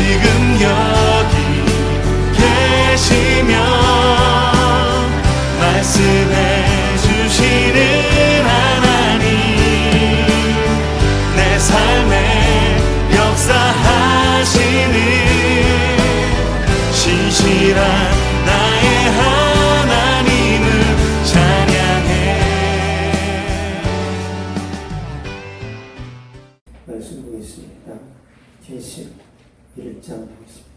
지금 여기 계시며 말씀해 주시는 하나님, 내 삶에 역사하시는 신실한 나의 하나님을 찬양해. 말씀 보겠습니다. 계시 1장 보겠습니다.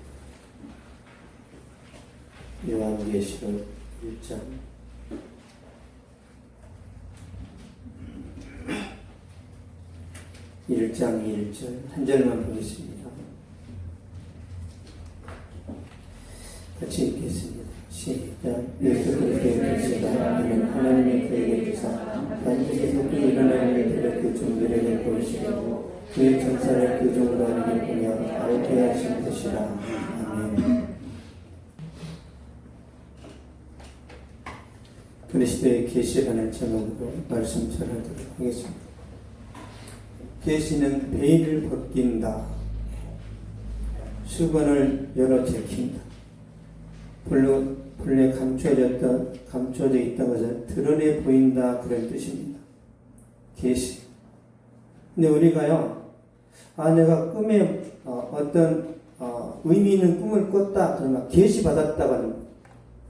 요한계시록 1장 1장 1절 한 절만 보겠습니다. 같이 읽겠습니다. 시작. 예수 그리스도의 계시가 이는 하나님의 그에게 주사 반드시 속히 일어날 일들을 그 종들에게 보이시고 그의 천사를 그 종으로 하나님 보며 알게 하신 것이라. 아멘. 그리스도의 계시라는 제목으로 말씀 전하도록 하겠습니다. 계시는 베일을 벗긴다. 수건을 열어 제킨다. 본래 감춰져 있던 것을 드러내 보인다, 그런 뜻입니다. 계시. 근데 우리가요, 내가 꿈에 어떤 의미 있는 꿈을 꿨다, 그러면 계시 받았다고 하는,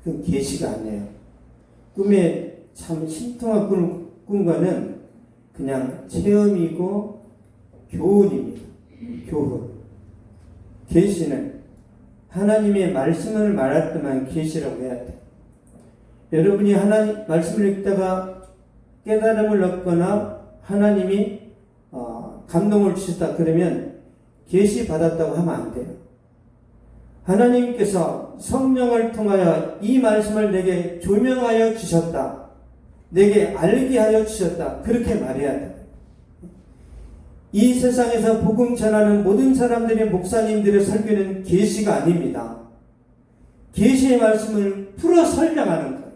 그건 계시가 아니에요. 꿈에 참 신통한 꿈을 꾼 거는 그냥 체험이고 교훈입니다. 교훈. 계시는 하나님의 말씀을 말할 때만 계시라고 해야 돼. 여러분이 하나님 말씀을 읽다가 깨달음을 얻거나 하나님이 감동을 주셨다 그러면 계시 받았다고 하면 안 돼요. 하나님께서 성령을 통하여 이 말씀을 내게 조명하여 주셨다, 내게 알게 하여 주셨다, 그렇게 말해야 돼. 이 세상에서 복음 전하는 모든 사람들의 목사님들의 설교는 계시가 아닙니다. 계시의 말씀을 풀어 설명하는 거예요.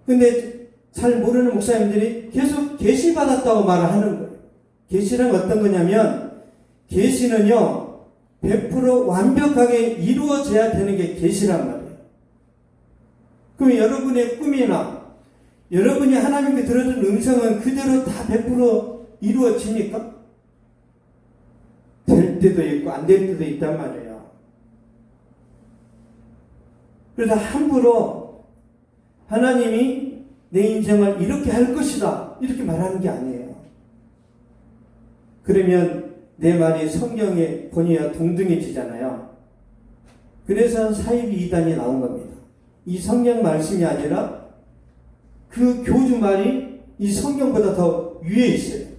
근데 잘 모르는 목사님들이 계속 계시 받았다고 말을 하는 거예요. 계시는 어떤 거냐면, 계시는요 100% 완벽하게 이루어져야 되는 게 계시란 말이에요. 그럼 여러분의 꿈이나 여러분이 하나님께 들어준 음성은 그대로 다 100% 이루어집니까? 될 때도 있고 안 될 때도 있단 말이에요. 그래서 함부로 하나님이 내 인생을 이렇게 할 것이다, 이렇게 말하는 게 아니에요. 그러면 내 말이 성경의 본의와 동등해지잖아요. 그래서 사이비 이단이 나온 겁니다. 이 성경 말씀이 아니라 그 교주 말이 이 성경보다 더 위에 있어요.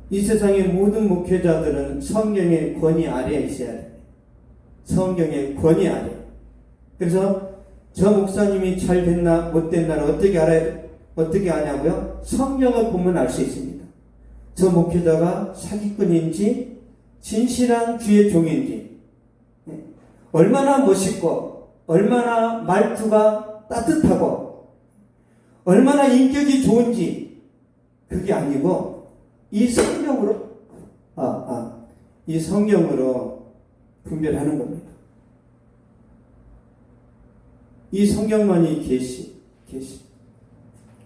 이 세상의 모든 목회자들은 성경의 권위 아래에 있어야 돼요. 성경의 권위 아래. 그래서 저 목사님이 잘 됐나 못 됐나를 어떻게 아냐고요? 성경을 보면 알 수 있습니다. 저 목회자가 사기꾼인지 진실한 주의 종인지, 얼마나 멋있고 얼마나 말투가 따뜻하고 얼마나 인격이 좋은지, 그게 아니고 이 성경으로 분별하는 겁니다. 이 성경만이 계시.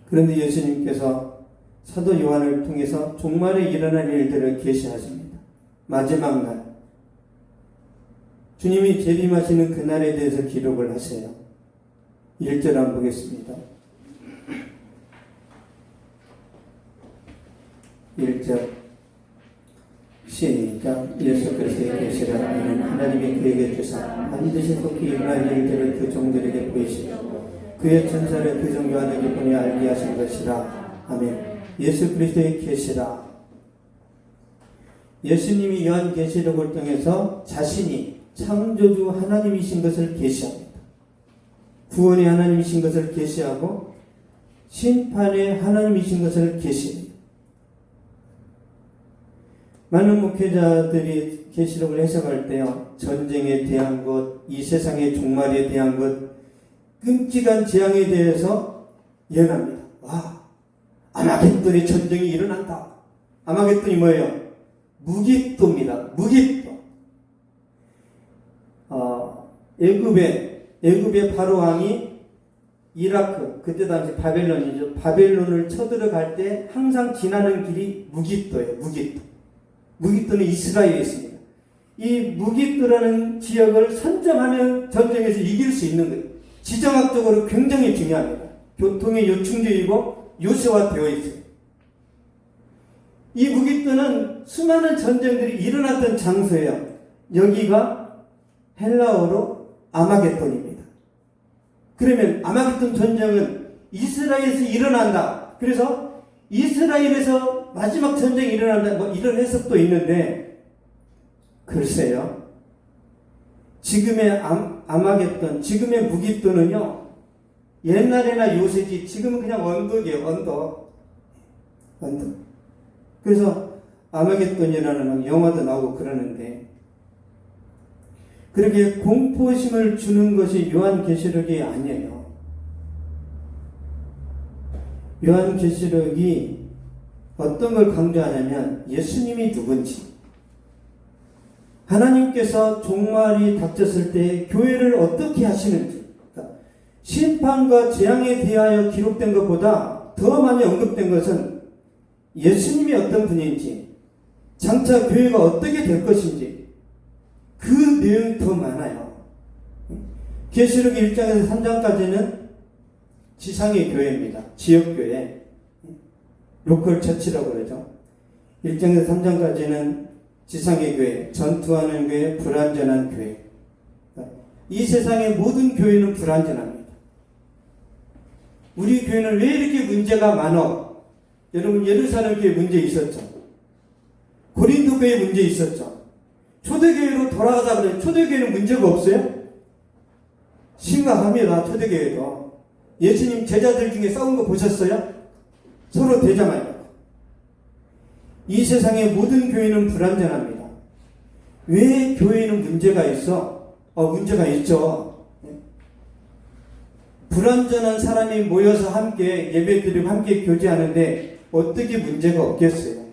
그런데 예수님께서 사도 요한을 통해서 종말에 일어날 일들을 계시하십니다. 마지막 날, 주님이 재림하시는 그날에 대해서 기록을 하세요. 1절 한번 보겠습니다. 1절 시작. 예수 그리스도의 계시라 이는 하나님이 그에게 주사 반드시 속히 일어날 일들을 그 종들에게 보이시고 그의 천사를 그 종 요한에게 보내 알게 하신 것이라. 아멘. 예수 그리스도의 계시라. 예수님이 요한계시록을 통해서 자신이 창조주 하나님이신 것을 계시합니다. 구원의 하나님이신 것을 계시하고 심판의 하나님이신 것을 계시합니다. 많은 목회자들이 계시록을 해석할 때요, 전쟁에 대한 것, 이 세상의 종말에 대한 것, 끔찍한 재앙에 대해서 예언합니다. 아마겟돈의 전쟁이 일어난다. 아마겟돈이 뭐예요? 무깃도입니다. 무깃도. 애굽의 바로 왕이 이라크, 그때 당시 바벨론이죠. 바벨론을 쳐들어갈 때 항상 지나는 길이 무깃도예요. 무깃도. 무깃도는 이스라엘에 있습니다. 이 무깃도라는 지역을 선점하면 전쟁에서 이길 수 있는 거예요. 지정학적으로 굉장히 중요합니다. 교통의 요충지이고 요새화되어 있어요. 이 무깃도는 수많은 전쟁들이 일어났던 장소예요. 여기가 헬라어로 아마겟돈입니다. 그러면 아마겟돈 전쟁은 이스라엘에서 일어난다. 그래서 이스라엘에서 마지막 전쟁이 일어난다. 뭐 이런 해석도 있는데, 글쎄요. 지금의 아마겟돈, 지금의 무깃도는요, 옛날에나 요새지, 지금은 그냥 언덕이에요. 언덕. 그래서 아마겟돈이라는 영화도 나오고 그러는데, 그렇게 공포심을 주는 것이 요한계시록이 아니에요. 요한계시록이 어떤 걸 강조하냐면 예수님이 누군지, 하나님께서 종말이 닥쳤을 때 교회를 어떻게 하시는지, 그러니까 심판과 재앙에 대하여 기록된 것보다 더 많이 언급된 것은 예수님이 어떤 분인지, 장차 교회가 어떻게 될 것인지, 그 내용이 더 많아요. 계시록 1장에서 3장까지는 지상의 교회입니다. 지역교회. 로컬 처치라고 그러죠. 1장에서 3장까지는 지상의 교회, 전투하는 교회, 불완전한 교회. 이 세상의 모든 교회는 불완전합니다. 우리 교회는 왜 이렇게 문제가 많어? 여러분, 예루살렘 교회 문제 있었죠. 고린도 교회 문제 있었죠. 초대교회로 돌아가자 그래요. 초대교회는 문제가 없어요? 심각합니다. 초대교회도. 예수님 제자들 중에 싸운 거 보셨어요? 서로 대장하려고. 이 세상의 모든 교회는 불완전합니다. 왜 교회에는 문제가 있어? 문제가 있죠. 불완전한 사람이 모여서 함께 예배드리고 함께 교제하는데 어떻게 문제가 없겠어요?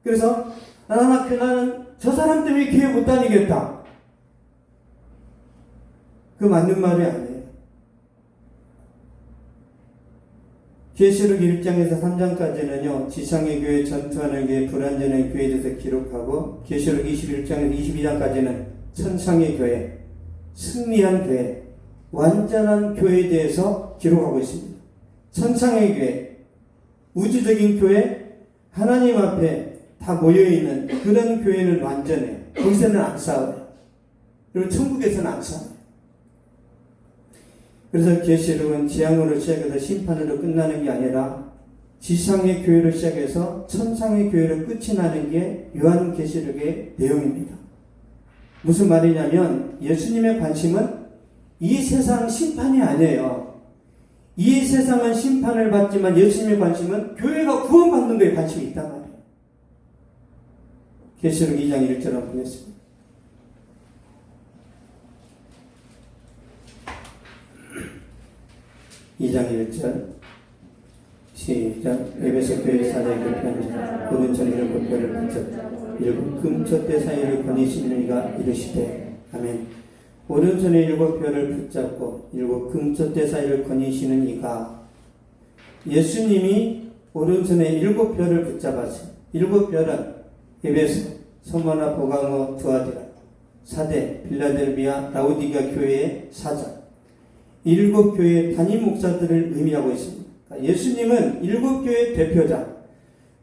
그래서 나는 저 사람 때문에 교회 못 다니겠다. 그 맞는 말이 아니에요. 계시록 1장에서 3장까지는요, 지상의 교회, 전투하는 교회, 불완전한 교회에 대해서 기록하고, 계시록 21장에서 22장까지는 천상의 교회, 승리한 교회, 완전한 교회에 대해서 기록하고 있습니다. 천상의 교회, 우주적인 교회, 하나님 앞에 다 모여있는 그런 교회는 완전해요. 거기서는 안 싸워요. 그리고 천국에서는 안 싸워요. 그래서 계시록은 재앙으로 시작해서 심판으로 끝나는 게 아니라 지상의 교회로 시작해서 천상의 교회로 끝이 나는 게 요한계시록의 내용입니다. 무슨 말이냐면 예수님의 관심은 이 세상 심판이 아니에요. 이 세상은 심판을 받지만 예수님의 관심은 교회가 구원받는 데에 관심이 있단 말이에요. 계시록 2장 1절 한번 보겠습니다. (2장 1절) 시작. 에베소 교회 사자에게 편지 오른손 일곱 뼈를 붙잡고 일곱 금초대 사이를 거니시는 이가 이르시되 아멘. 오른손에 일곱 뼈를 붙잡고 일곱 금초대 사이를 거니시는 이가, 예수님이 오른손에 일곱 뼈를 붙잡았어요. 일곱 뼈는 에베소, 서머나, 보가모, 두아디라, 사대, 빌라델비아, 라우디가 교회의 사자, 일곱 교회의 담임 목사들을 의미하고 있습니다. 그러니까 예수님은 일곱 교회의 대표자,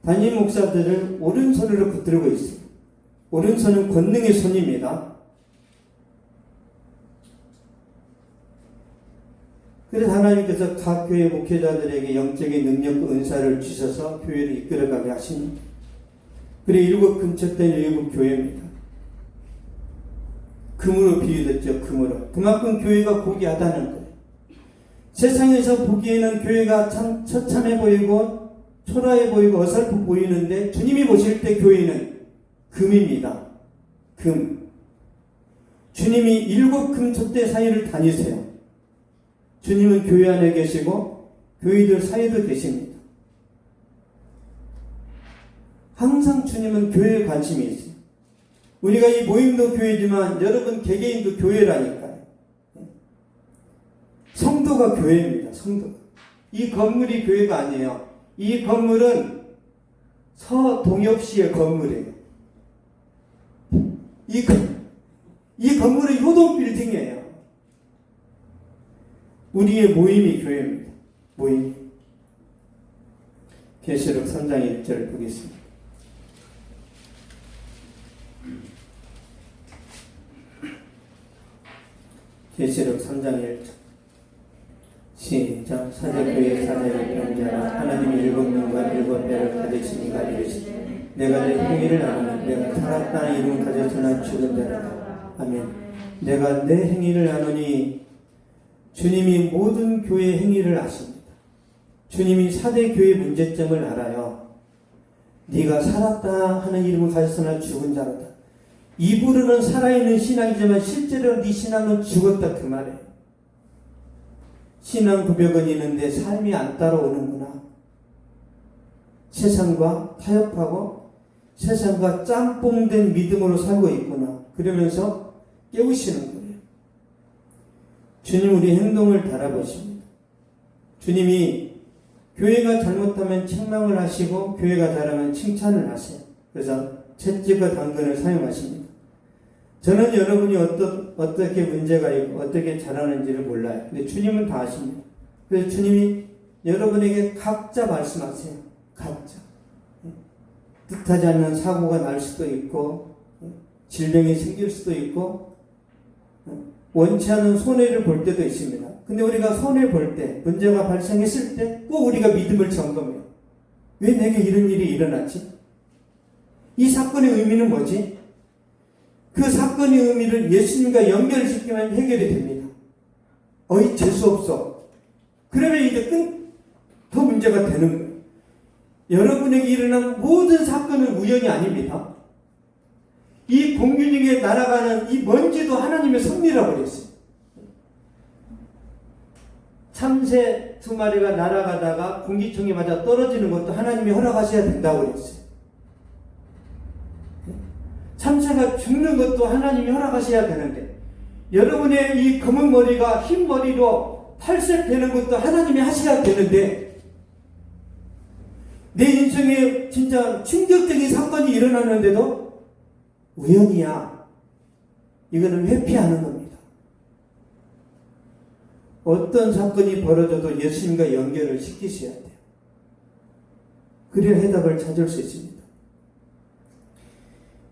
담임 목사들을 오른손으로 붙들고 있습니다. 오른손은 권능의 손입니다. 그래서 하나님께서 각 교회 목회자들에게 영적인 능력과 은사를 주셔서 교회를 이끌어가게 하십니다. 그리고 일곱 금초된 일곱 교회입니다. 금으로 비유됐죠. 금으로. 그만큼 교회가 고귀하다는 거예요. 세상에서 보기에는 교회가 참 처참해 보이고 초라해 보이고 어설프 보이는데 주님이 보실 때 교회는 금입니다. 금. 주님이 일곱 금초대 사이를 다니세요. 주님은 교회 안에 계시고 교회들 사이도 계십니다. 항상 주님은 교회에 관심이 있어요. 우리가 이 모임도 교회지만 여러분 개개인도 교회라니까요. 성도가 교회입니다. 성도. 이 건물이 교회가 아니에요. 이 건물은 서동엽씨의 건물이에요. 이 건물은 효동 빌딩이에요. 우리의 모임이 교회입니다. 모임. 계시록 3장 1절 보겠습니다. 계시록 3장 1절 시작. 사제교회 사제를 경계하라. 하나님이 일곱 명과 일곱 배를 가지시니가 이르시되 내가 내 행위를 아노니 내가 살았다는 이름을 가졌으나 죽은 자라다. 아멘. 내가 내 행위를 아노니 주님이 모든 교회 행위를 아십니다. 주님이 사대 교회 문제점을 알아요. 네가 살았다 하는 이름을 가졌으나 죽은 자라다. 입으로는 살아있는 신앙이지만 실제로 네 신앙은 죽었다 그 말이에요. 신앙 구벽은 있는데 삶이 안 따라오는구나. 세상과 타협하고 세상과 짬뽕된 믿음으로 살고 있구나. 그러면서 깨우시는 거예요. 주님 우리 행동을 달아보십니다. 주님이 교회가 잘못하면 책망을 하시고 교회가 잘하면 칭찬을 하세요. 그래서 채찍과 당근을 사용하십니다. 저는 여러분이 어떻게 문제가 있고 어떻게 잘하는지를 몰라요. 근데 주님은 다 아십니다. 그래서 주님이 여러분에게 각자 말씀하세요. 각자. 뜻하지 않는 사고가 날 수도 있고 질병이 생길 수도 있고 원치 않은 손해를 볼 때도 있습니다. 근데 우리가 손해 볼 때, 문제가 발생했을 때 꼭 우리가 믿음을 점검해요. 왜 내게 이런 일이 일어났지? 이 사건의 의미는 뭐지? 그 사건의 의미를 예수님과 연결시키면 해결이 됩니다. 어이 재수없어. 그러면 이제 더 문제가 되는 거예요. 여러분에게 일어난 모든 사건은 우연이 아닙니다. 이 공균형에 날아가는 이 먼지도 하나님의 섭리라고 그랬어요. 참새 2마리가 날아가다가 공기총에 맞아 떨어지는 것도 하나님이 허락하셔야 된다고 그랬어요. 참새가 죽는 것도 하나님이 허락하셔야 되는데 여러분의 이 검은 머리가 흰 머리로 탈색되는 것도 하나님이 하셔야 되는데 내 인생에 진짜 충격적인 사건이 일어나는데도 우연이야. 이거는 회피하는 겁니다. 어떤 사건이 벌어져도 예수님과 연결을 시키셔야 돼요. 그래야 해답을 찾을 수 있습니다.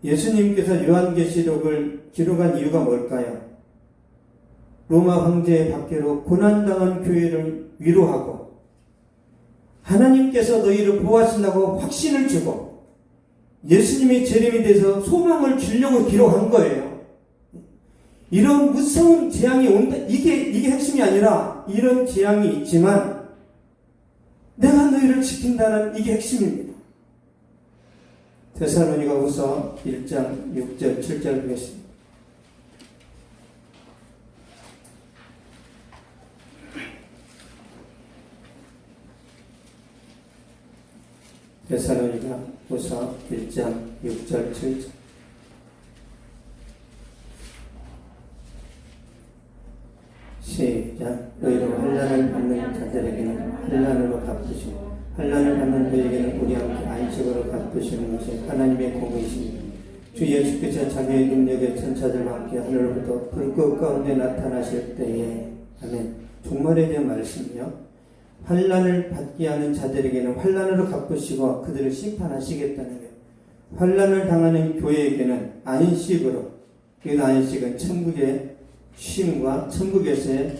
예수님께서 요한계시록을 기록한 이유가 뭘까요? 로마 황제의 박해로 고난당한 교회를 위로하고 하나님께서 너희를 보호하신다고 확신을 주고 예수님의 재림에 대해서 소망을 주려고 기록한 거예요. 이런 무서운 재앙이 온다. 이게 핵심이 아니라 이런 재앙이 있지만 내가 너희를 지킨다는 이게 핵심입니다. 데살로니가후서 1장 6절 7절 보겠습니다. 데살로니가후서 1장 6절 7절 시작. 너희로 환난을 받는 자들에게는 환난으로 갚으시고 환난을 받는 너희에게는 우리 함께 안식으로 갚으시는 것이 하나님의 공의이십니다. 주 예수께서 자기의 능력의 천사들과 함께 하늘로부터 불꽃 가운데 나타나실 때에 아멘. 종말에 대한 말씀이요. 환난을 받게 하는 자들에게는 환난으로 갚으시고 그들을 심판하시겠다는 거예요. 환난을 당하는 교회에게는 안식으로, 그 안식은 천국의 쉼과 천국에서의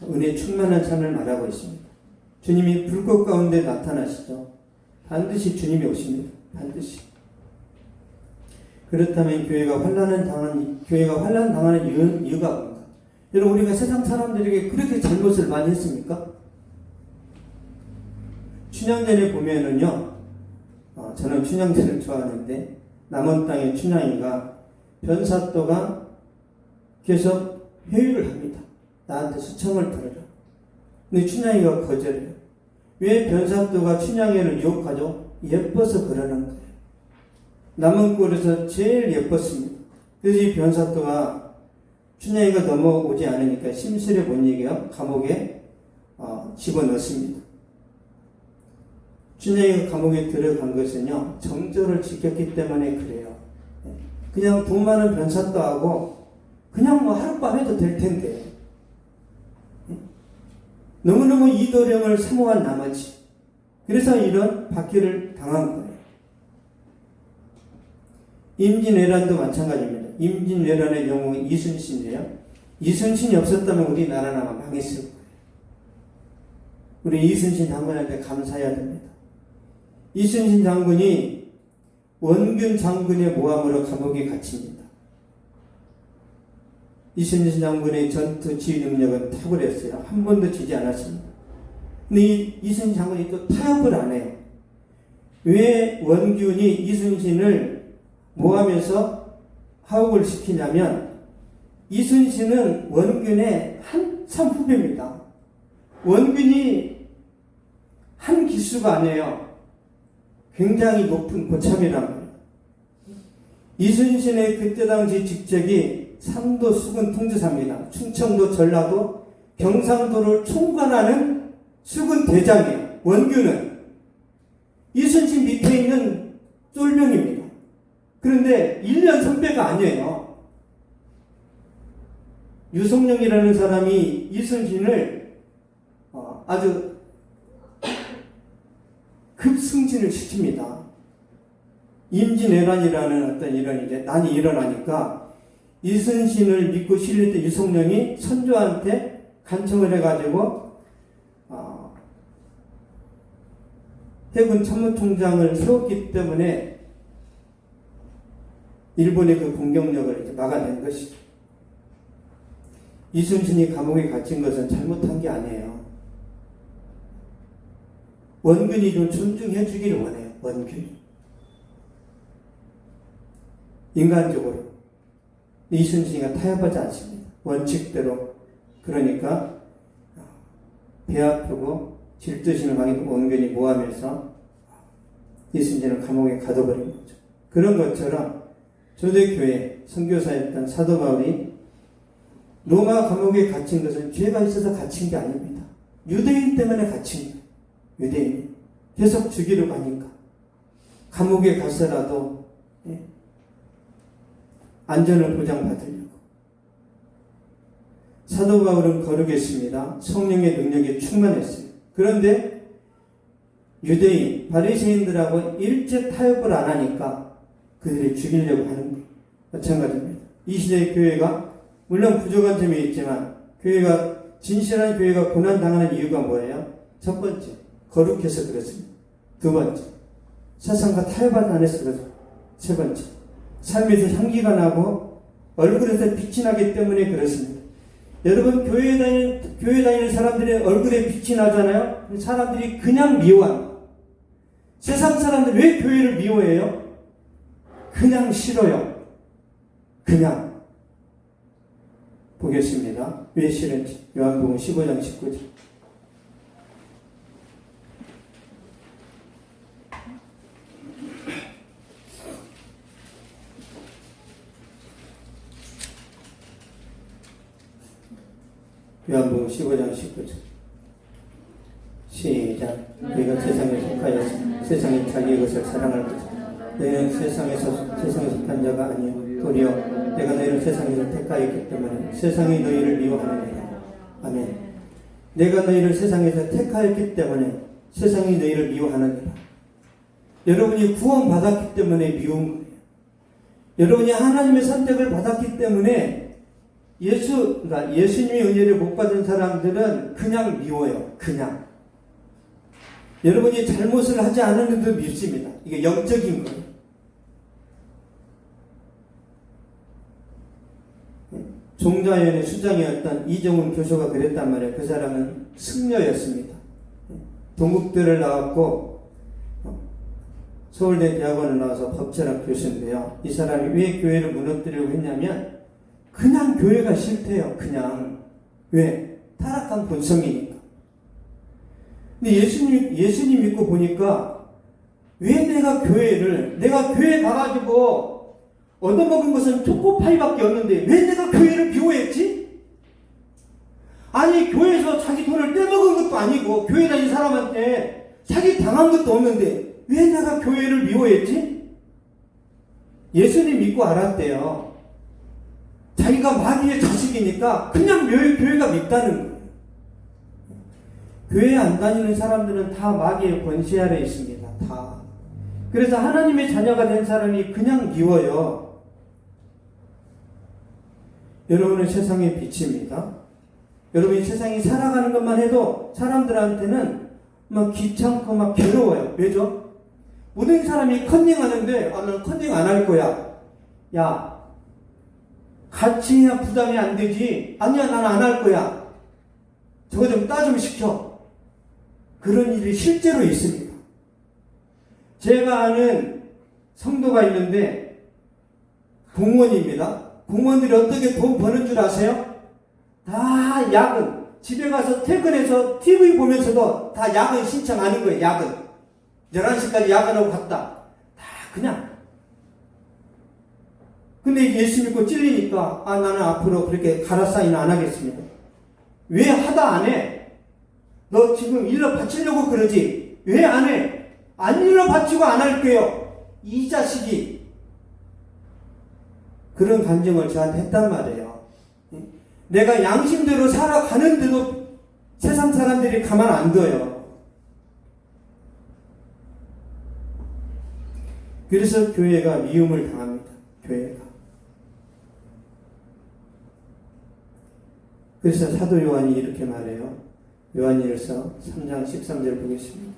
은혜 충만한 삶을 말하고 있습니다. 주님이 불꽃 가운데 나타나시죠. 반드시 주님이 오십니다. 반드시. 그렇다면 교회가 환난 당하는 이유가 뭔가? 여러분, 우리가 세상 사람들에게 그렇게 잘못을 많이 했습니까? 춘향전에 보면은요, 저는 춘향전을 좋아하는데 남원 땅의 춘향이가 변사또가 계속 회유를 합니다. 나한테 수청을 들어라. 근데 춘향이가 거절해요. 왜 변사또가 춘향이를 유혹하죠? 예뻐서 그러는 거예요. 남은 꼴에서 제일 예뻤습니다. 그래서 이 변사또가 춘향이가 넘어오지 않으니까 심술에 못 이겨 감옥에 집어넣습니다. 춘향이가 감옥에 들어간 것은요, 정절을 지켰기 때문에 그래요. 그냥 돈 많은 변사또하고 그냥 뭐 하룻밤 해도 될 텐데, 너무너무 이도령을 사모한 나머지, 그래서 이런 박해를 당한 거예요. 임진왜란도 마찬가지입니다. 임진왜란의 경우 이순신이에요. 이순신이 없었다면 우리나라가 망했을 거예요. 우리 이순신 장군한테 감사해야 됩니다. 이순신 장군이 원균 장군의 모함으로 감옥에 갇힙니다. 이순신 장군의 전투 지휘 능력은 탁월했어요. 한 번도 지지 않았습니다. 근데 이순신 장군이 또 타협을 안 해요. 왜 원균이 이순신을 모함해서 하옥을 시키냐면, 이순신은 원균의 한참 후배입니다. 원균이 한 기수가 아니에요. 굉장히 높은 고참이란 말이에요. 이순신의 그때 당시 직책이 상도 수군 통지사입니다. 충청도, 전라도, 경상도를 총괄하는 수군 대장이에요. 원균은 이순신 밑에 있는 쫄병입니다. 그런데 1년 선배가 아니에요. 유성룡이라는 사람이 이순신을 아주 급승진을 시킵니다. 임진왜란이라는 어떤 이런 이제 난이 일어나니까 이순신을 믿고 실릴 때 유성룡이 선조한테 간청을 해가지고 해군 참모총장을 세웠기 때문에 일본의 그 공격력을 이제 막아낸 것이죠. 이순신이 감옥에 갇힌 것은 잘못한 게 아니에요. 원균이 좀 존중해 주기를 원해요. 원균이. 인간적으로. 이순신이가 타협하지 않습니다. 원칙대로. 그러니까 배 아프고 질투심을 많이 원균이 모하면서 이순신을 감옥에 가둬버린 거죠. 그런 것처럼 초대교회 선교사였던 사도 바울이 로마 감옥에 갇힌 것은 죄가 있어서 갇힌 게 아닙니다. 유대인 때문에 갇힌 거예요. 유대인. 계속 죽이러 가니까. 감옥에 가서라도 안전을 보장받으려고. 사도 바울은 거룩했습니다. 성령의 능력에 충만했어요. 그런데 유대인, 바리새인들하고 일제 타협을 안 하니까 그들이 죽이려고 하는 거예요. 마찬가지입니다. 이 시대의 교회가 물론 부족한 점이 있지만 교회가 진실한 교회가 고난당하는 이유가 뭐예요? 첫 번째, 거룩해서 그렇습니다. 두 번째, 세상과 타협을 안 해서 그렇습니다. 세 번째, 삶에서 향기가 나고 얼굴에서 빛이 나기 때문에 그렇습니다. 여러분, 교회 다니는 사람들의 얼굴에 빛이 나잖아요? 사람들이 그냥 미워합니다. 세상 사람들 왜 교회를 미워해요? 그냥 싫어요. 그냥. 보겠습니다. 왜 싫은지. 요한복음 15장 19절. 요한복음 15장 19절. 시작. 너희가 세상에 속하였으니 세상이 자기의 것을 사랑할 것이다. 너희는 세상에 속한 자가 아니요 도리어 내가 너희를 세상에서 택하였기 때문에 세상이 너희를 미워하느니라. 아멘. 내가 너희를 세상에서 택하였기 때문에 세상이 너희를 미워하느니라. 여러분이 구원받았기 때문에 미운 거예요. 여러분이 하나님의 선택을 받았기 때문에 예수님의 은혜를 못 받은 사람들은 그냥 미워요. 그냥. 여러분이 잘못을 하지 않았는데도 밉습니다. 이게 영적인 거예요. 종자연의 수장이었던 이정훈 교수가 그랬단 말이에요. 그 사람은 승려였습니다. 동국대를 나왔고 서울대 대학원을 나와서 법철학 교수인데요. 이 사람이 왜 교회를 무너뜨리려고 했냐면 그냥 교회가 싫대요. 그냥. 왜? 타락한 본성이니까. 근데 예수님 믿고 보니까 왜 내가 교회 가가지고 얻어먹은 것은 초코파이밖에 없는데 왜 내가 교회를 비호했지? 아니, 교회에서 자기 돈을 떼먹은 것도 아니고 교회 다닌 사람한테 사기 당한 것도 없는데 왜 내가 교회를 미워했지? 예수님 믿고 알았대요. 자기가 마귀의 자식이니까 그냥 교회가 밉다는 거예요. 교회 안 다니는 사람들은 다 마귀의 권세 아래 있습니다. 다. 그래서 하나님의 자녀가 된 사람이 그냥 미워요. 여러분은 세상의 빛입니다. 여러분이 세상이 살아가는 것만 해도 사람들한테는 막 귀찮고 막 괴로워요. 왜죠? 모든 사람이 컨닝하는데 나는 컨닝 안 할 거야. 야, 같이 해야 부담이 안 되지. 아니야, 나는 안 할 거야. 저거 좀 따 좀 시켜. 그런 일이 실제로 있습니다. 제가 아는 성도가 있는데 공무원입니다. 공무원들이 어떻게 돈 버는 줄 아세요? 다 야근. 집에 가서 퇴근해서 TV 보면서도 다 야근 신청하는 거예요. 야근. 11시까지 야근하고 갔다. 다 그냥. 근데 예수 믿고 찔리니까 나는 앞으로 그렇게 가라사인 안 하겠습니다. 왜 하다 안 해? 너 지금 일러 바치려고 그러지? 왜 안 해? 안 일러 바치고 안 할게요. 이 자식이. 그런 감정을 저한테 했단 말이에요. 내가 양심대로 살아가는데도 세상 사람들이 가만 안 둬요. 그래서 교회가 미움을 당합니다. 교회가. 그래서 사도 요한이 이렇게 말해요. 요한일서 3장 13절 보겠습니다.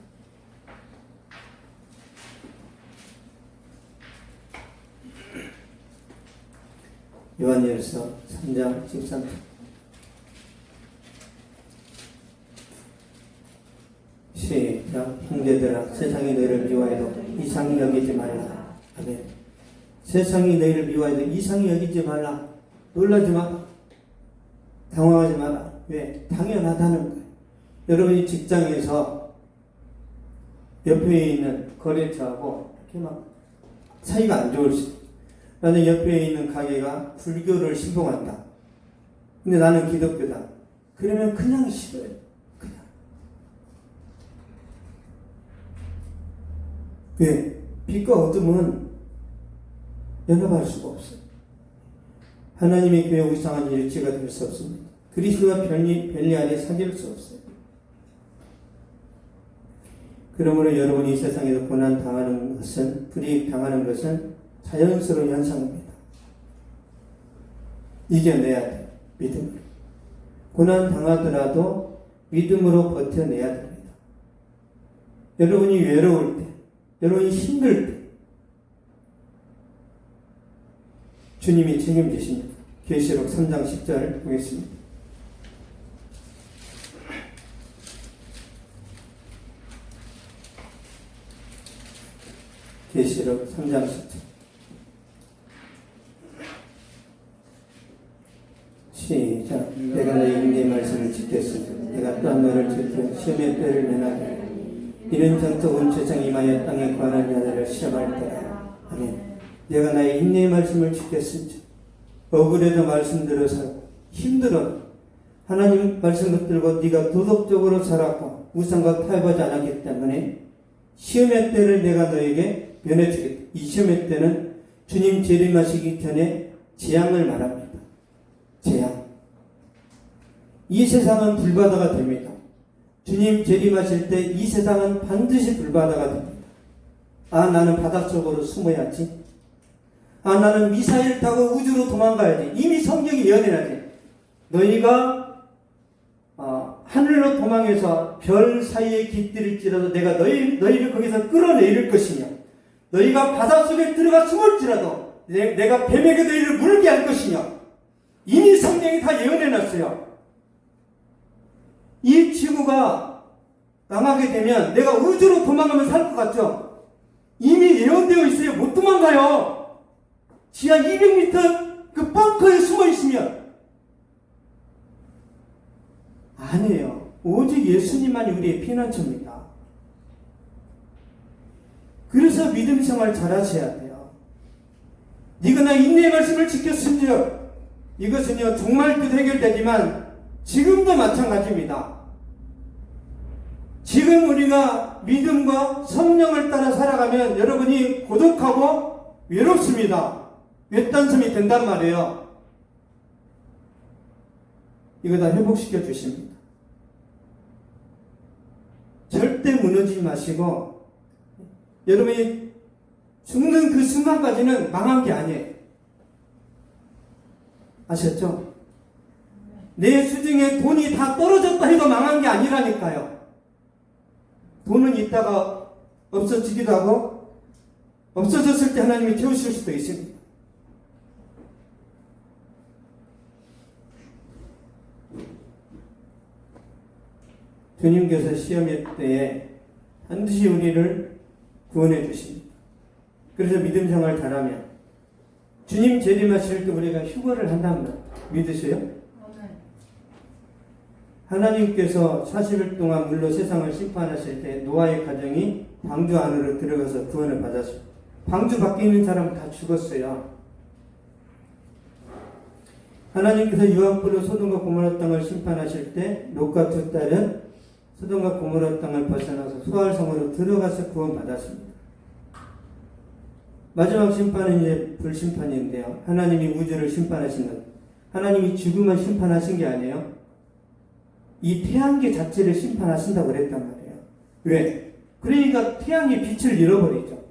요한일서 3장 13절. 시작. 형제들아, 세상이 너희를 미워해도 이상히 여기지 말라. 아멘. 세상이 너희를 미워해도 이상히 여기지 말라. 놀라지 마라. 당황하지 마라. 왜? 당연하다는 거예요. 여러분이 직장에서 옆에 있는 거래처하고 이렇게 막 사이가 안 좋을 수 있어요. 나는 옆에 있는 가게가 불교를 신봉한다. 근데 나는 기독교다. 그러면 그냥 싫어요. 그냥. 왜? 빛과 어둠은 연합할 수가 없어요. 하나님의 교회 우상한 일치가 될 수 없습니다. 그리스도와 별리 아래 사귈 수 없어요. 그러므로 여러분이 이 세상에서 고난 당하는 것은, 불이익 당하는 것은 자연스러운 현상입니다. 이겨내야 돼요. 믿음으로. 고난 당하더라도 믿음으로 버텨내야 됩니다. 여러분이 외로울 때, 여러분이 힘들 때 주님이 책임지십니다. 계시록 3장 10절 보겠습니다. 계시록 3장 10절. 시작. 내가 너희 인내의 말씀을 지켰으니 내가 또한 너를 지켜 시험의 때를 면하게 이는 장차 온 세상이 임하여 땅에 관한 자들을 시험할 때라. 아멘. 내가 나의 인내의 말씀을 지켰으니 억울해도 말씀대로 살고 힘들어 하나님 말씀 붙들고 네가 도덕적으로 살았고 우상과 타협하지 않았기 때문에 시험의 때를 내가 너에게 면해주겠다. 이 시험의 때는 주님 재림하시기 전에 재앙을 말합니다. 재앙. 이 세상은 불바다가 됩니다. 주님 재림하실 때 이 세상은 반드시 불바다가 됩니다. 나는 바닷속으로 숨어야지. 나는 미사일 타고 우주로 도망가야지. 이미 성경이 예언해야지. 너희가 하늘로 도망해서 별 사이에 깃들일지라도 내가 너희를 거기서 끌어내릴 것이며 너희가 바닷속에 들어가 숨을지라도 내가 뱀에게 너희를 물게 할 것이며 이미 성경이 다 예언해놨어요. 이 지구가 망하게 되면 내가 우주로 도망가면 살 것 같죠? 이미 예언되어 있어요. 못 도망가요. 지하 200m 그 벙커에 숨어 있으면 아니에요. 오직 예수님만이 우리의 피난처입니다. 그래서 믿음 생활 잘하셔야 돼요. 니가 인내의 말씀을 지켰은즉 이것은요 종말 때 해결되지만 지금도 마찬가지입니다. 지금 우리가 믿음과 성령을 따라 살아가면 여러분이 고독하고 외롭습니다. 외딴섬이 된단 말이에요. 이거 다 회복시켜 주십니다. 절대 무너지지 마시고 여러분이 죽는 그 순간까지는 망한 게 아니에요. 아셨죠? 내 수중에 돈이 다 떨어졌다 해도 망한 게 아니라니까요. 돈은 있다가 없어지기도 하고 없어졌을 때 하나님이 태우실 수도 있습니다. 주님께서 시험의 때에 반드시 우리를 구원해 주십니다. 그래서 믿음 생활 잘하면 주님 재림하실 때 우리가 휴거를 한다는 거 믿으세요? 하나님께서 40일 동안 물로 세상을 심판하실 때 노아의 가정이 방주 안으로 들어가서 구원을 받았습니다. 방주 밖에 있는 사람은 다 죽었어요. 하나님께서 유황불로 소돔과 고모라 땅을 심판하실 때 롯과 두 딸은 소돔과 고모라 땅을 벗어나서 수알성으로 들어가서 구원받았습니다. 마지막 심판은 이제 불심판인데요. 하나님이 우주를 심판하신 것. 하나님이 죽음을 심판하신 게 아니에요. 이 태양계 자체를 심판하신다고 그랬단 말이에요. 왜? 그러니까 태양의 빛을 잃어버리죠.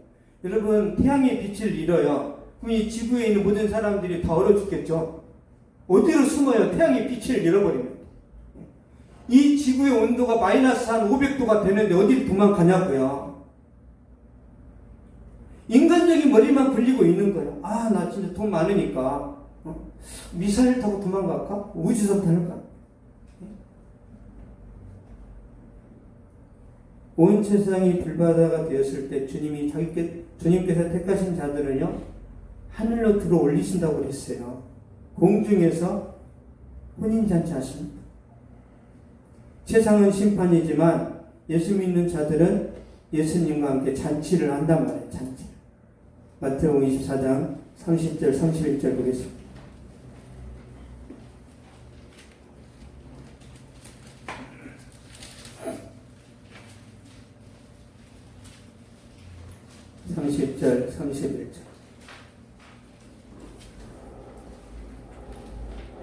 여러분, 태양의 빛을 잃어요. 그럼 이 지구에 있는 모든 사람들이 다 얼어 죽겠죠. 어디로 숨어요? 태양의 빛을 잃어버리면. 이 지구의 온도가 마이너스 한 500도가 되는데 어디를 도망가냐고요. 인간적인 머리만 굴리고 있는 거예요. 아, 나 진짜 돈 많으니까 미사일 타고 도망갈까? 우주선 타는가? 온 세상이 불바다가 되었을 때 주님께서 택하신 자들은요 하늘로 들어 올리신다고 그랬어요. 공중에서 혼인잔치 하십니다. 세상은 심판이지만 예수 믿는 자들은 예수님과 함께 잔치를 한단 말이에요. 잔치. 마태복음 24장 30절 31절 보겠습니다. (30절) (31절)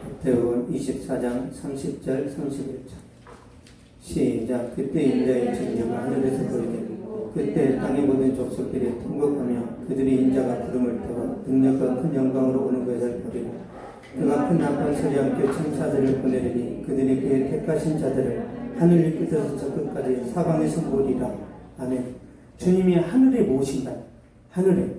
마태복음 24장 30절 31절 시작. 그때 인자의 증거가 하늘에서 보이게 되고 그때 땅의 모든 족속들이 통곡하며 그들이 인자가 구름을 타고 능력과 큰 영광으로 오는 것을 보리라. 그가 큰 나팔 소리와 함께 천사들을 보내리니 그들이 그의 택하신 자들을 하늘 끝에서 저 끝까지 사방에서 모으리라. 아멘. 주님이 하늘에 모으신다. 하늘에.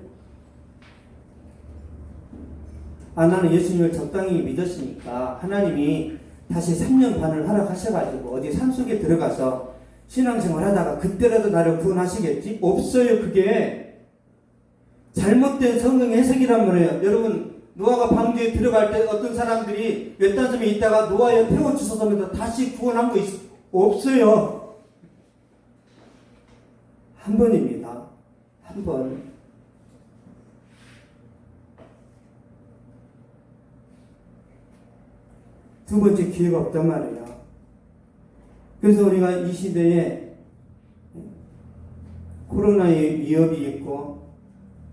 나는 예수님을 적당히 믿었으니까 하나님이 다시 3년 반을 허락하셔가지고 어디 산속에 들어가서 신앙생활 하다가 그때라도 나를 구원하시겠지? 없어요. 그게 잘못된 성경 해석이란 말이에요. 여러분, 노아가 방주에 들어갈 때 어떤 사람들이 외딴 섬에 있다가 노아에 태워주셔서 다시 구원한 거 없어요. 한 번입니다. 한 번. 두 번째 기회가 없단 말이에요. 그래서 우리가 이 시대에 코로나의 위협이 있고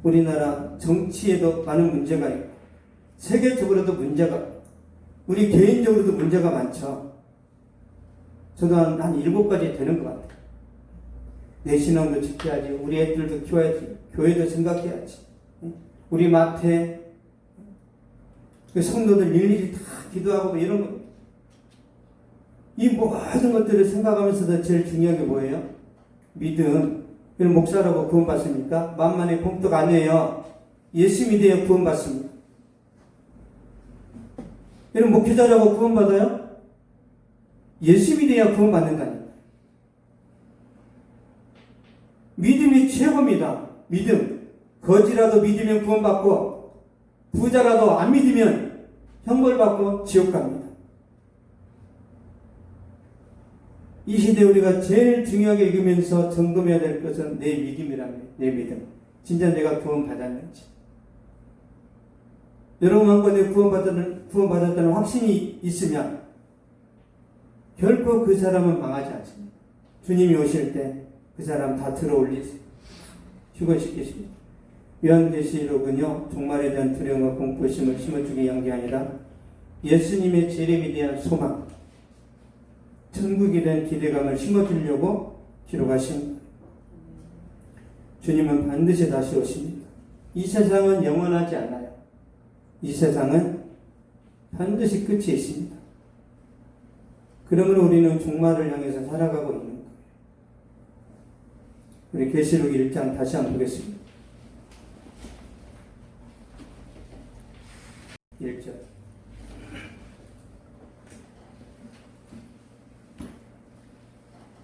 우리나라 정치에도 많은 문제가 있고 세계적으로도 문제가 있고 우리 개인적으로도 문제가 많죠. 저도 한 7가지 되는 것 같아요. 내 신앙도 지켜야지. 우리 애들도 키워야지. 교회도 생각해야지. 우리 마태 그 성도들 일일이 다 기도하고 이런 거. 이 모든 것들을 생각하면서도 제일 중요한 게 뭐예요? 믿음. 이런 목사라고 구원받습니까? 만만의 복도가 아니에요. 예수 믿어야 구원받습니다. 이런 목회자라고 구원받아요? 예수 믿어야 구원받는다니까. 믿음이 최고입니다. 믿음. 거지라도 믿으면 구원받고 부자라도 안 믿으면 형벌받고 지옥 갑니다. 이 시대 우리가 제일 중요하게 여기면서 점검해야 될 것은 내 믿음이랍니다. 내 믿음. 진짜 내가 구원받았는지. 여러분 한번 내가 구원받았다는 확신이 있으면 결코 그 사람은 망하지 않습니다. 주님이 오실 때 그 사람 다 들어올리세요. 휴거시키십니다. 요한계시록은요, 종말에 대한 두려움과 공포심을 심어주기 위한 게 아니라 예수님의 재림에 대한 소망, 천국에 대한 기대감을 심어주려고 기록하신 거예요. 주님은 반드시 다시 오십니다. 이 세상은 영원하지 않아요. 이 세상은 반드시 끝이 있습니다. 그러므로 우리는 종말을 향해서 살아가고 있는 거예요. 우리 계시록 1장 다시 한번 보겠습니다. 1절.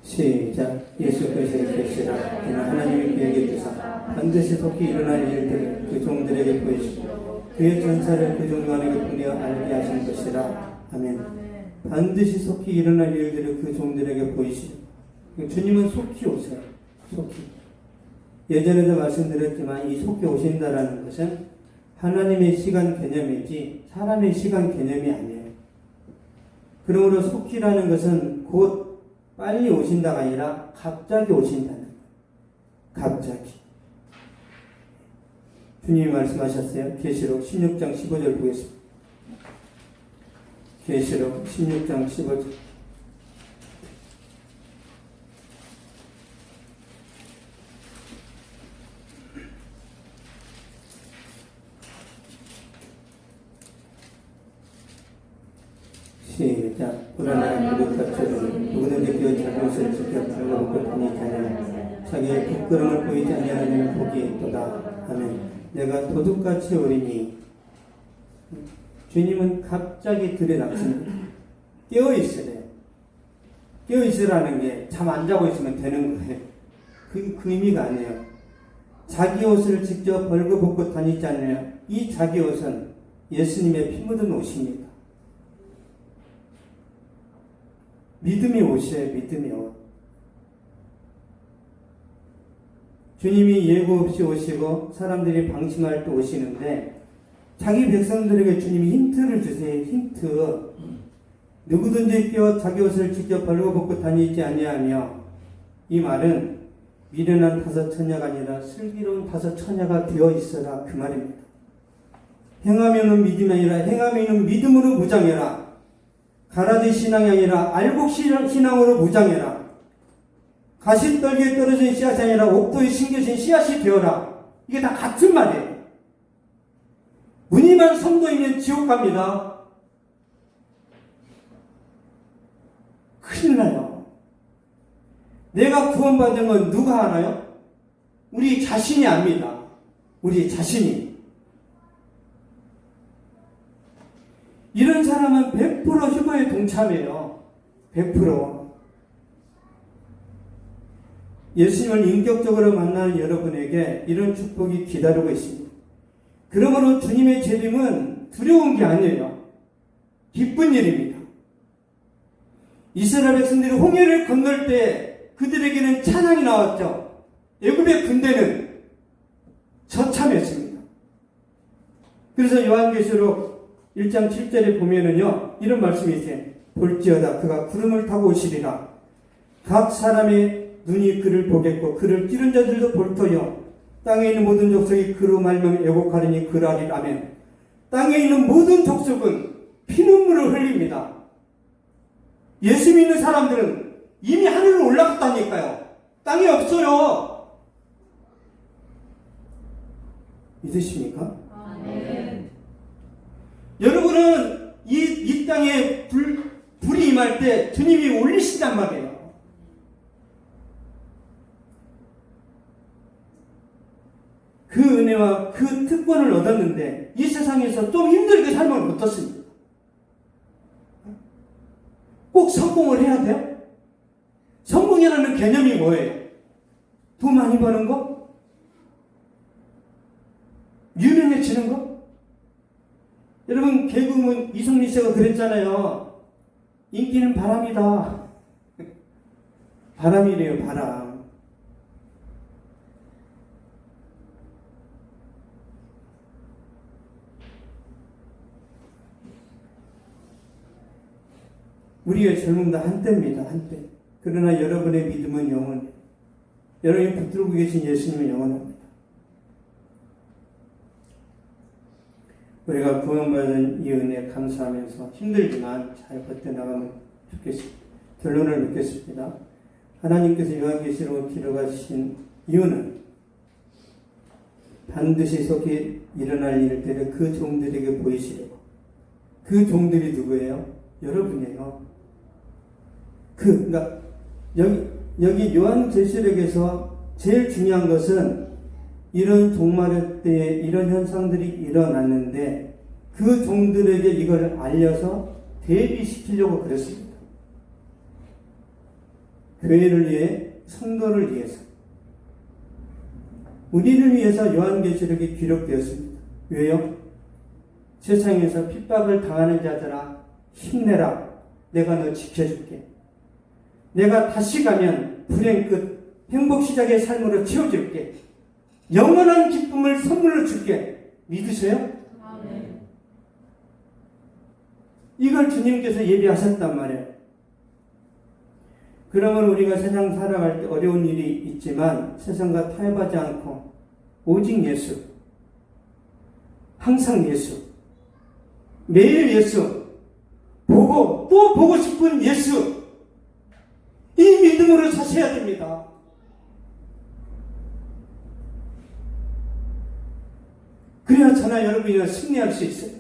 시작. 예수 그리스도의 계시라. 그는 하나님의 계획에 뜨사 반드시 속히 일어날 일들을 그 종들에게 보이시고 그의 전사를 그 종들에게 보내어 알게 하신 것이라. 아멘. 반드시 속히 일어날 일들을 그 종들에게 보이시고 주님은 속히 오세요. 속히. 예전에도 말씀드렸지만 이 속히 오신다라는 것은 하나님의 시간 개념이지 사람의 시간 개념이 아니에요. 그러므로 속히라는 것은 곧 빨리 오신다가 아니라 갑자기 오신다는 거예요. 갑자기. 주님이 말씀하셨어요. 계시록 16장 15절 보겠습니다. 계시록 16장 15절. 시작. 불안한 그릇같이는 누구든지 그 자기옷을 지켜 발라먹고 다니자냐 자기의 부끄러움을 보이지 아니하는 복이 있도다. 아멘. 내가 도둑같이 오리니. 주님은 갑자기 들여닥칩니다. 깨어있으래. 깨어있으라는 게 잠 안 자고 있으면 되는 거예요. 그 의미가 아니에요. 자기 옷을 직접 벌거벗고 다니지 않느냐. 이 자기 옷은 예수님의 피 묻은 옷입니다. 믿음이 옷이에요. 믿음이 옷. 주님이 예고 없이 오시고 사람들이 방심할 때 오시는데 자기 백성들에게 주님이 힌트를 주세요. 힌트. 누구든지 깨어 자기 옷을 직접 벌거벗고 다니지 아니하며, 이 말은 미련한 다섯 처녀가 아니라 슬기로운 다섯 처녀가 되어 있어라, 그 말입니다. 행하면은 믿음이 아니라 행하면은 믿음으로 무장해라. 가라지 신앙이 아니라 알곡 신앙으로 무장해라. 가시떨기에 떨어진 씨앗이 아니라 옥도에 심겨진 씨앗이 되어라. 이게 다 같은 말이에요. 무늬만 선도이면 지옥 갑니다. 큰일 나요. 내가 구원받은 건 누가 알아요? 우리 자신이 압니다. 우리 자신이. 이런 사람은 100% 휴거에 동참해요. 100%. 예수님을 인격적으로 만나는 여러분에게 이런 축복이 기다리고 있습니다. 그러므로 주님의 재림은 두려운 게 아니에요. 기쁜 일입니다. 이스라엘 백성들이 홍해를 건널 때 그들에게는 찬양이 나왔죠. 애굽의 군대는 처참했습니다. 그래서 요한계시록 1장 7절에 보면은요, 이런 말씀이 있어요. 볼지어다 그가 구름을 타고 오시리라. 각 사람의 눈이 그를 보겠고 그를 찌른 자들도 볼 터요. 땅에 있는 모든 족속이 그로 말미암아 애곡하리니 그라리. 아멘. 땅에 있는 모든 족속은 피눈물을 흘립니다. 예수 믿는 사람들은 이미 하늘로 올라갔다니까요. 땅에 없어요. 믿으십니까? 아멘. 여러분은 이 땅에 불이 임할 때 주님이 올리신단 말이에요. 그 은혜와 그 특권을 얻었는데 이 세상에서 좀 힘들게 살면 어떻습니까? 꼭 성공을 해야 돼요? 성공이라는 개념이 뭐예요? 돈 많이 버는 거? 유명해지는 거? 여러분, 개그우먼 이성리 씨가 그랬잖아요. 인기는 바람이다. 바람이래요, 바람. 우리의 젊음도 한때입니다, 한때. 그러나 여러분의 믿음은 영원해요. 여러분이 붙들고 계신 예수님은 영원합니다. 우리가 구원받은 이 은혜에 감사하면서 힘들지만 잘 버텨나가면 좋겠습니다. 결론을 맺겠습니다. 하나님께서 요한계시록을 기록하신 이유는 반드시 속에 일어날 일들을 그 종들에게 보이시려고. 그 종들이 누구예요? 여러분이에요. 그러니까 여기 요한계시록에서 제일 중요한 것은 이런 종말의 때에 이런 현상들이 일어났는데 그 종들에게 이걸 알려서 대비시키려고 그랬습니다. 교회를 위해, 성도를 위해서, 우리를 위해서 요한계시록이 기록되었습니다. 왜요? 세상에서 핍박을 당하는 자들아 힘내라. 내가 너 지켜줄게. 내가 다시 가면 불행 끝, 행복 시작의 삶으로 채워줄게. 영원한 기쁨을 선물로 줄게. 믿으세요? 아멘. 이걸 주님께서 예비하셨단 말이에요. 그러면 우리가 세상 살아갈 때 어려운 일이 있지만 세상과 타협하지 않고 오직 예수, 항상 예수, 매일 예수, 보고 또 보고 싶은 예수, 이 믿음으로 사셔야 됩니다. 그래야 저나 여러분이 승리할 수 있어요.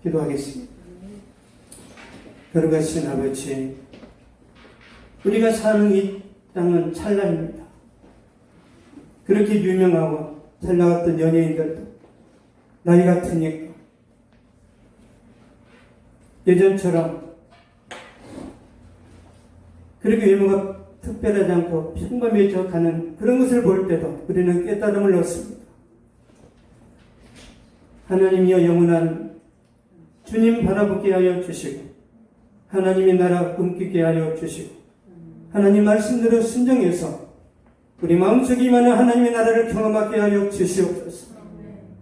기도하겠습니다. 거룩하신 아버지, 우리가 사는 이 땅은 찰나입니다. 그렇게 유명하고 잘 나갔던 연예인들도 나이가 드니까 예전처럼 그렇게 외모가 특별하지 않고 평범해져 가는 그런 것을 볼 때도 우리는 깨달음을 얻습니다. 하나님이여 영원한 주님 바라보게 하여 주시고 하나님의 나라 꿈꾸게 하여 주시고 하나님 말씀대로 순종해서 우리 마음속에 임하는 하나님의 나라를 경험하게 하여 주시옵소서.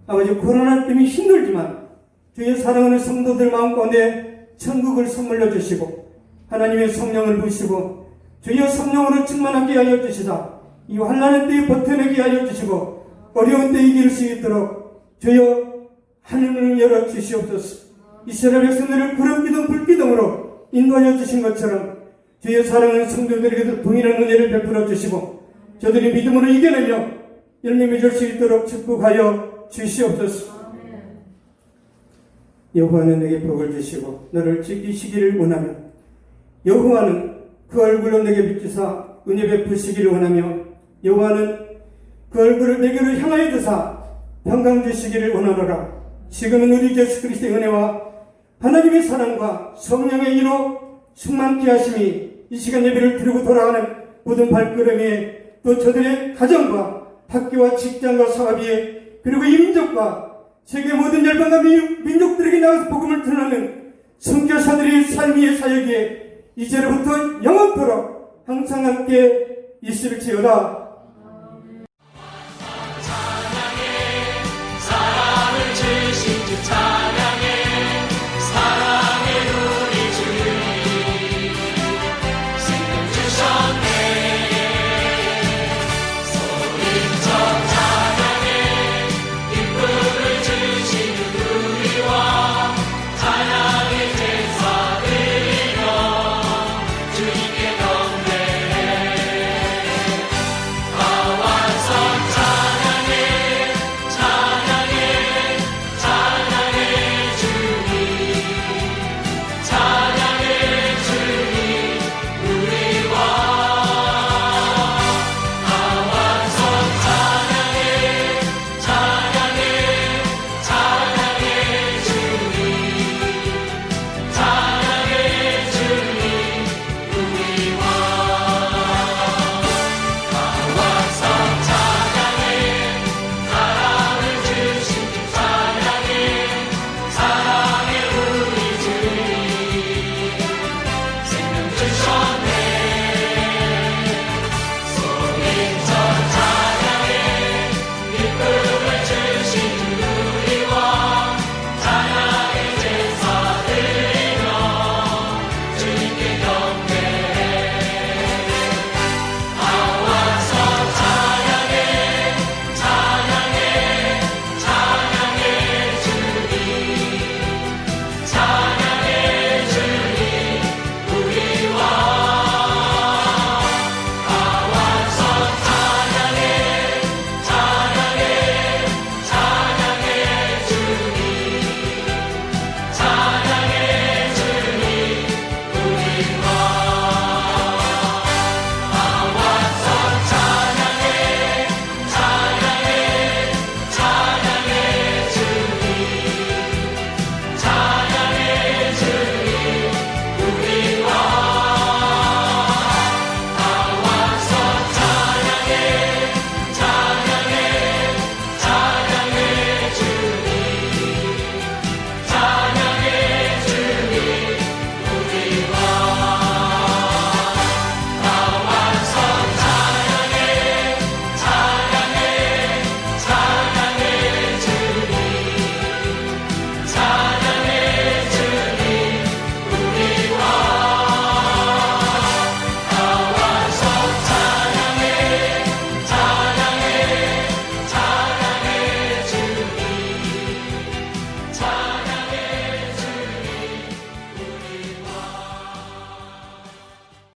아버지, 코로나 때문에 힘들지만 주의 사랑하는 성도들 마음 가운데 천국을 선물로 주시고 하나님의 성령을 부으시고 주의 성령으로 충만하게 하여 주시다. 이 환난의 때에 버텨내게 하여 주시고 어려운 때 이길 수 있도록 주여 하늘을 열어 주시옵소서. 이스라엘 백성들을 구름 기둥 불 기둥으로 인도하여 주신 것처럼 주의 사랑하는 성도들에게도 동일한 은혜를 베풀어 주시고 저들이 믿음으로 이겨내며 열매 맺을 수 있도록 축복하여 주시옵소서. 여호와는 내게 복을 주시고 너를 지키시기를 원하며 여호와는 그 얼굴로 내게 비추사 은혜 베푸시기를 원하며 여호와는 그 얼굴을 내게로 향하여 주사 평강 주시기를 원하노라. 지금은 우리 예수 그리스도의 은혜와 하나님의 사랑과 성령의 이로 충만케 하심이 이 시간 예배를 드리고 돌아가는 모든 발걸음에 또 저들의 가정과 학교와 직장과 사업에 그리고 이 민족과 세계 모든 열방과 민족들에게 나가서 복음을 전하는 선교사들의 삶의 사역에 이제로부터 영원토록 항상 함께 있을지어다.